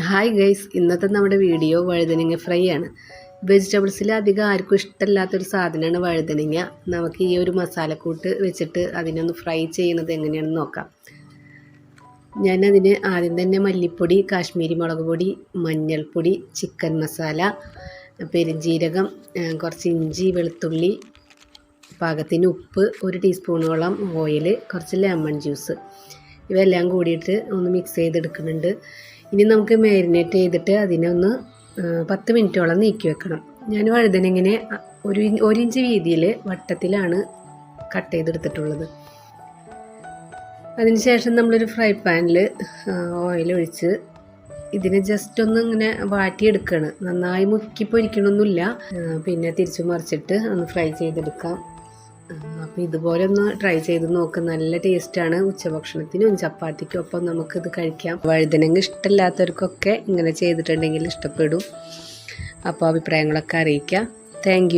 Hi guys, ഇന്നത്തെ നമ്മുടെ video വഴുതനങ്ങ ഫ്രൈ ആണ്. വെജിറ്റബിൾസിൽ അധികം ആർക്കും ഇഷ്ടമില്ലാത്തൊരു സാധനമാണ് വഴുതനങ്ങ. നമുക്ക് ഈ ഒരു മസാലക്കൂട്ട് വെച്ചിട്ട് അതിനൊന്ന് ഫ്രൈ ചെയ്യുന്നത് എങ്ങനെയാണെന്ന് നോക്കാം. ഞാനതിന് ആദ്യം തന്നെ മല്ലിപ്പൊടി, കാശ്മീരി മുളക് പൊടി, മഞ്ഞൾപ്പൊടി, ചിക്കൻ മസാല, പെരുംജീരകം, കുറച്ച് ഇഞ്ചി, വെളുത്തുള്ളി, പാകത്തിന് ഉപ്പ്, 1 ടീസ്പൂണോളം ഓയിൽ, കുറച്ച് ലെമൺ ജ്യൂസ് ഇവയെല്ലാം കൂടിയിട്ട് ഒന്ന് മിക്സ് ചെയ്തെടുക്കുന്നുണ്ട്. ഇനി നമുക്ക് മാരിനേറ്റ് ചെയ്തിട്ട് അതിനൊന്ന് 10 മിനിറ്റോളം നീക്കി വെക്കണം. ഞാൻ വഴുതനങ്ങനെ 1 ഇഞ്ച് വീതിയിൽ വട്ടത്തിലാണ് കട്ട് ചെയ്തെടുത്തിട്ടുള്ളത്. അതിനുശേഷം നമ്മളൊരു ഫ്രൈ പാനിൽ ഓയിൽ ഒഴിച്ച് ഇതിനെ ജസ്റ്റ് ഒന്ന് ഇങ്ങനെ വാട്ടിയെടുക്കുകയാണ്. നന്നായി മുക്കി പൊരിക്കണമൊന്നുമില്ല. പിന്നെ തിരിച്ചു മറിച്ചിട്ട് ഒന്ന് ഫ്രൈ ചെയ്തെടുക്കാം. അപ്പോൾ ഇതുപോലെ ഒന്ന് ട്രൈ ചെയ്ത് നോക്ക്. നല്ല ടേസ്റ്റാണ്. ഉച്ചഭക്ഷണത്തിനും ചപ്പാത്തിക്കും ഒപ്പം നമുക്കിത് കഴിക്കാം. വഴുതനങ്ങ ഇഷ്ടമില്ലാത്തവർക്കൊക്കെ ഇങ്ങനെ ചെയ്തിട്ടുണ്ടെങ്കിൽ ഇഷ്ടപ്പെടും. അപ്പോൾ അഭിപ്രായങ്ങളൊക്കെ അറിയിക്കാം. താങ്ക്